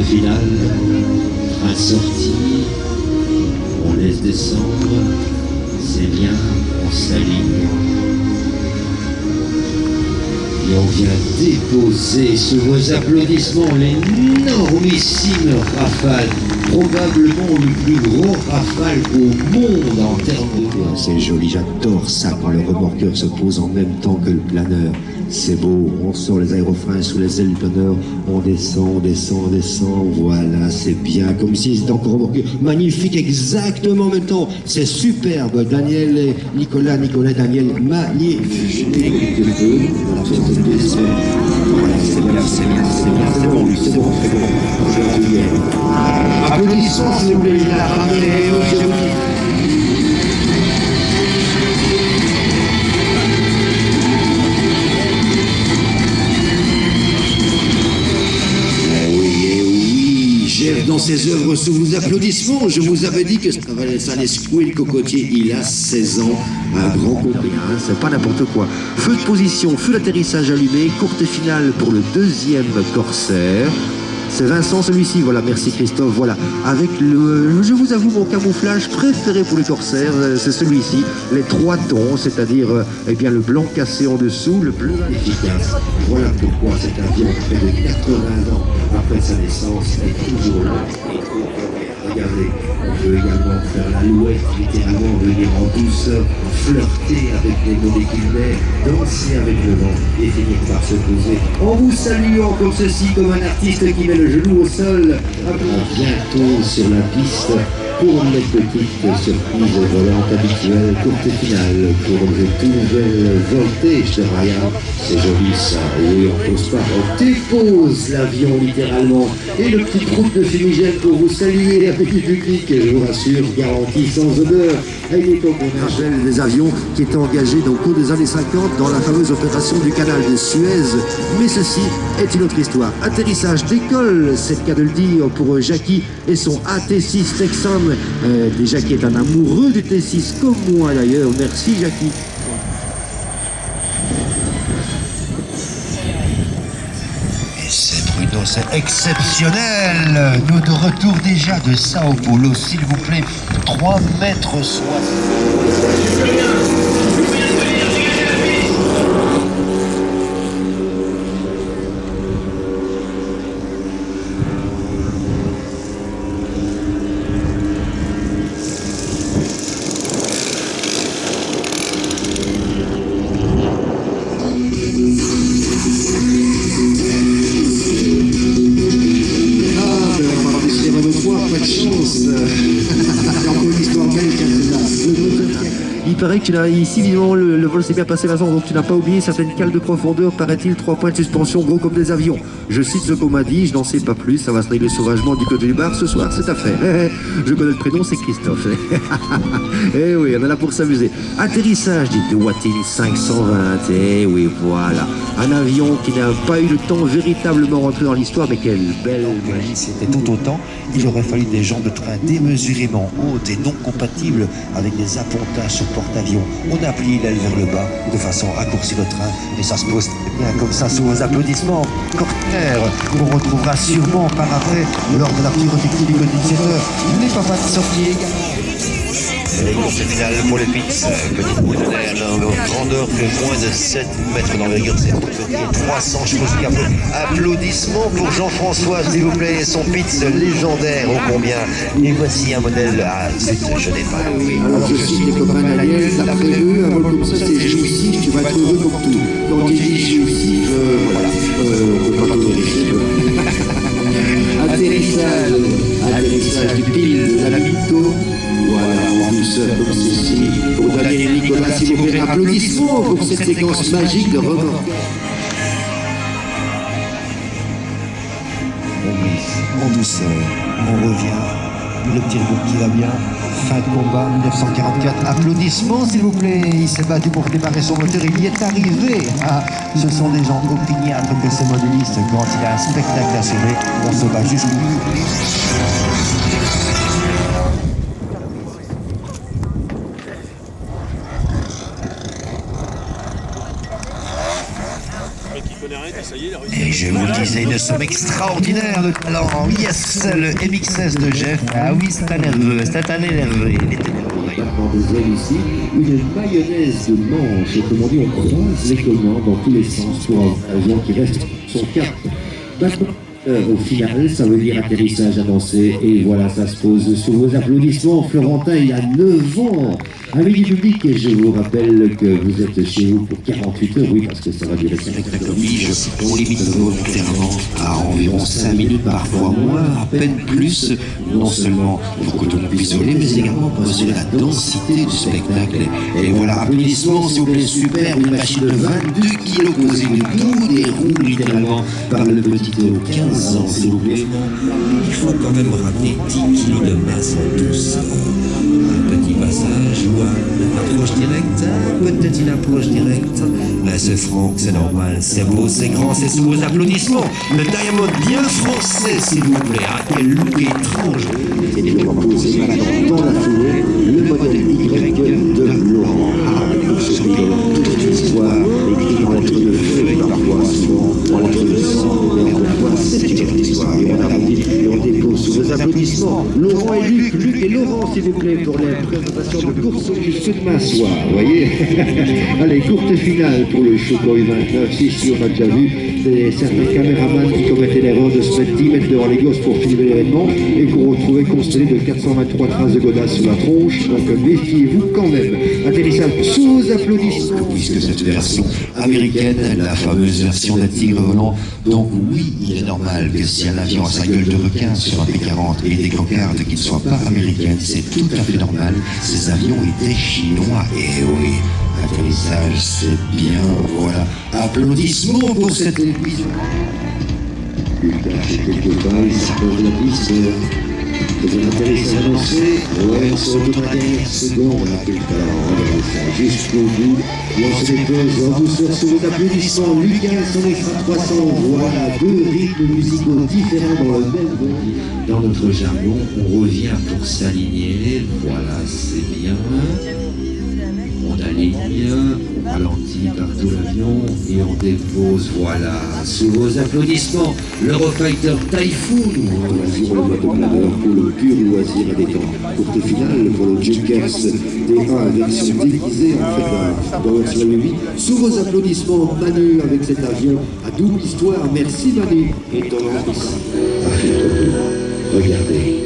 finale, train sorti, on laisse descendre, c'est bien, on s'aligne. Et on vient déposer sous vos applaudissements l'énormissime rafale, probablement le plus gros rafale au monde en termes de poids. C'est joli, j'adore ça quand le remorqueur se pose en même temps que le planeur. C'est beau, on sort les aérofreins sous les ailes du planeur, on descend, on descend, on descend, voilà, c'est bien, comme si c'était encore remorqué. Magnifique, exactement en même temps, c'est superbe. Daniel et Nicolas, Daniel, magnifique. Voilà, c'est bien, c'est bien, c'est bien, c'est bon, lui, c'est bon, c'est bon. Applaudissements, s'il vous plaît, il a ramené, dans ses œuvres sous vos applaudissements. Je vous avais dit que ça allait secouer le cocotier. Il a 16 ans, un grand compris, hein, c'est pas n'importe quoi. Feu de position, feu d'atterrissage allumé, courte finale pour le deuxième Corsair. C'est Vincent celui-ci, voilà, merci Christophe, voilà. Avec je vous avoue, mon camouflage préféré pour les Corsaires, c'est celui-ci, les 3 tons, c'est-à-dire, eh bien, le blanc cassé en dessous, le bleu efficace. Voilà pourquoi cet avion, près de 80 ans après sa naissance, est toujours là. Regardez, on peut également faire l'alouette, littéralement venir en douceur, flirter avec les molécules d'air, danser avec le vent et finir par se poser en vous saluant comme ceci, comme un artiste qui met le genou au sol. Bientôt sur la piste pour les petites surprises volantes habituelles, courte finale pour le tout nouvel voltage de Ryan. C'est joli ça, oui, on pose pas, on dépose l'avion littéralement. Et le petit groupe de fumigène pour vous saluer avec du public, je vous rassure, garanti sans odeur. À une époque, on rappelle des avions qui étaient engagés au cours des années 50 dans la fameuse opération du canal de Suez. Mais ceci est une autre histoire. Atterrissage d'école, c'est le cas de le dire pour Jackie et son AT6 Texan. Déjà qui est un amoureux du T6 comme moi d'ailleurs. Merci Jackie. Et c'est Bruno, c'est exceptionnel. Nous de retour déjà de Sao Paulo, s'il vous plaît. 3 mètres 60. Il paraît que tu n'as ici, visiblement, le vol s'est bien passé, Vincent, donc tu n'as pas oublié certaines cales de profondeur, paraît-il, 3 points de suspension, gros comme des avions. Je cite ce qu'on m'a dit, je n'en sais pas plus, ça va se régler sauvagement du côté du bar ce soir, c'est à faire. Je connais le prénom, c'est Christophe. Eh oui, on est là pour s'amuser. Atterrissage, dit de Wattin 520, eh oui, voilà. Un avion qui n'a pas eu le temps véritablement rentrer dans l'histoire, mais quelle belle magie. C'était tout autant, il aurait fallu des jambes de train démesurément hautes et non compatibles avec des appontages sur porte-avions. On a plié l'aile vers le bas de façon à raccourcir le train et ça se pose bien comme ça sous vos applaudissements. Corsair, qu'on retrouvera sûrement par après lors de la pyrotechnie du conditionneur. N'est pas de sortie également. Et courte finale pour les Pits, petite boule de neige, grandeur fait moins de 7 mètres d'envergure, c'est 300 chevaux. Applaudissements pour Jean-François, s'il vous plaît, et son Pits légendaire, ô combien. Et voici un modèle, je n'ai pas. Oui. Alors je cite les copains d'Aliel, d'après eux, un vol comme ça c'est jouissif, tu vas être heureux pour tout. Quand il dit jouissif, voilà, on peut pas tout vérifier. Atterrissage du pile de la Mito. Voilà, en douceur comme ceci. Pour Daniel et Nicolas, s'il vous plaît, applaudissements pour cette séquence magique de remorque. On glisse, en douceur, on revient, le petit groupe qui va bien, fin de combat, 1944, applaudissements s'il vous plaît, il s'est battu pour démarrer son moteur, il y est arrivé, ce sont des gens opiniâtres que ces modélistes, quand il y a un spectacle assuré, on se bat jusqu'au bout. L'équipe Et je vous le disais, une somme extraordinaire de talent. Yes, le MX-16 de Jeff. Ah oui, c'est un nerveux, c'est un énervé. Il était ici, une mayonnaise de manche, autrement dit, on croise les commandes dans tous les sens pour un avion qui reste son cap. Au final, ça veut dire atterrissage annoncé, et voilà, ça se pose sous vos applaudissements. Florentin, il y a 9 ans. Amis du public, et je vous rappelle que vous êtes chez vous pour 48 heures, oui, parce que ça va durer 5 heures. On limite volontairement à environ 5 minutes, parfois moins, à peine plus, non seulement pour que tout le monde puisse voler, mais également pour mesurer la densité du spectacle. Et voilà, applaudissements, s'il vous plaît, super, une machine de 22 kilos posée du tout, des roues littéralement par le petit Théo, 15 ans, s'il vous plaît. Il faut quand même ramener 10 kilos de masse en douceur. Un petit passage ou une approche directe, peut-être une approche directe. Mais c'est franc, c'est normal, c'est beau, c'est grand, c'est sous vos applaudissements. Le Diamond bien français, s'il vous plaît. Ah, quel look étrange. Et nous proposons dans la foulée le modèle Y de Laurent. Ce toute une histoire écrite en lettres de feu et parfois souvent en lettres de sang. Mais encore une fois, c'est une histoire. Et on applaudit et on dépose sous vos applaudissements Laurent et Luc. Luc et Laurent, s'il vous plaît, pour les présentations de course au feu de demain soir. Vous voyez. Allez, courte finale pour le Chocoi 29. Ici, on a déjà vu certains caméramans qui commettaient l'erreur de se mettre 10 mètres devant les gosses pour filmer l'événement et qu'on retrouvait constellé de 423 traces de godasses sur la tronche. Donc méfiez-vous quand même. Atterrissage sous vos applaudissements. Puisque cette version américaine, la fameuse version des tigres volants, donc oui, il est normal que si un avion a sa gueule de requin sur un P-40 et des cocardes qui ne soient pas américaines, c'est tout à fait normal. Ces avions étaient chinois. Et oui, l'atterrissage, c'est bien, voilà. Applaudissements pour cette émission. Quelque part, il s'approche de la piste. C'est un atterrissage annoncé. Ouais, on se retrouve à la dernière seconde. Quel talent, regardez ça, jusqu'au bout. Lancez les pauses en douceur sous vos applaudissements. Lucas, son extra 300. Voilà, 2 rythmes musicaux différents dans le même vol. Dans notre jargon, on revient pour s'aligner. Voilà, c'est bien. On aligne, on ralentit partout l'avion et on dépose, voilà, sous vos applaudissements, l'Eurofighter Typhoon. Loisir au bateau planeur pour le pur loisir et détente. Courte finale pour le Junkers D1 version déguisée en fait dans le sur le 8. Sous vos applaudissements, Manu avec cet avion à double histoire. Merci Manu. Étonnant que ça. Regardez.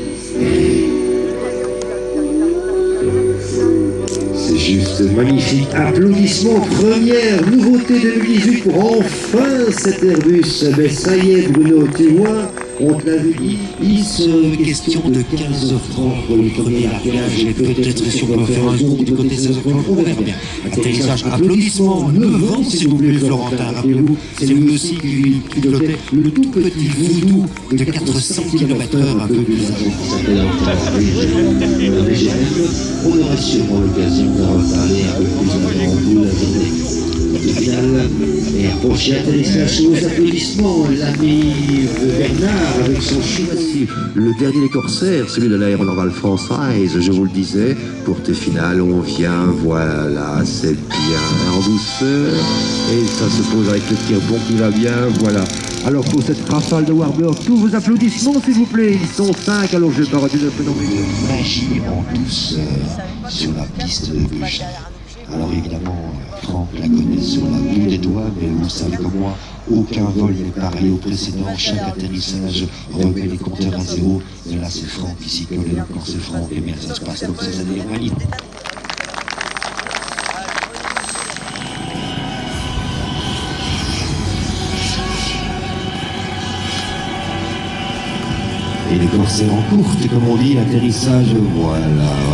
C'est juste magnifique. Applaudissements. Première nouveauté 2018 pour enfin cet Airbus. Mais ça y est, Bruno, tu vois, on te l'a vu dit, il serait question de 15h30 pour le premier largage. Et peut-être si on peut faire un zoom du côté 16h30, on verra bien. Atterrissage, applaudissements. 9 ans, s'il vous plaît, Florentin. Rappelez-vous, c'est lui aussi qui pilotait le tout petit voodoo de 400 km/h, un peu plus On aura sûrement l'occasion d'en reparler un peu plus avant vous la journée. Finale et prochain atterrissage sous vos applaudissements, l'ami Bernard avec son chouassi. Le dernier des corsaires, celui de l'aéronavale française, je vous le disais, courte finale, on vient, voilà, c'est bien en douceur, et ça se pose avec le tir-bon qui va bien, voilà. Alors pour cette rafale de Warburg, tous vos applaudissements s'il vous plaît, ils sont 5, alors je vais pas redire le phénomène. Magie en douceur sur la piste de Buchet. Alors évidemment, Franck la connaît sur la bout des doigts, mais vous savez comme moi, aucun vol n'est pareil au précédent. Chaque atterrissage remet les compteurs à zéro. Et là, c'est Franck qui s'y colle, et quand c'est Franck, et bien ça se passe comme ça, ça devient magnifique. Et les corsaires en courte, comme on dit, l'atterrissage, voilà,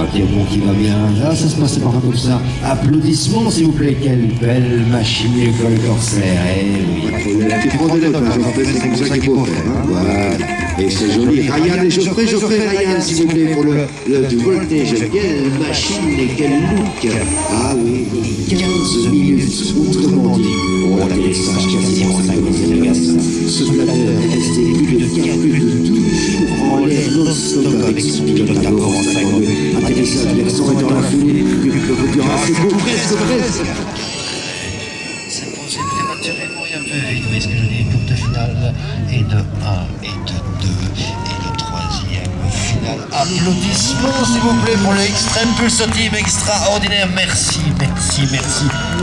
un tir-bon qui va bien. Là, ça se passe parfois comme ça. Applaudissements, s'il vous plaît, quelle belle machine que le corsaire. Eh oui. Tu prends des notes, je rappelle, c'est comme ça qu'il faut faire. Voilà. Et c'est joli. Ryan et Geoffrey, Ryan, s'il vous plaît, pour le du voltage. Quelle machine et quel look. Ah oui, 15 minutes, autrement dit. Oh, l'atterrissage quasiment synchronisé. Ce planeur est resté plus de 12 jours en l'air non-stop avec son pilote à bord en 52. Atterrissage, l'accent est dans la foulée. Le c'est beau, presque. Ça pose prématurément. un peu vite, vous voyez ce que je dis, courte finale, et de 1, et de 2, et le troisième finale. Applaudissements s'il vous plaît pour le Extreme Pulsar Team extraordinaire, merci, merci, merci.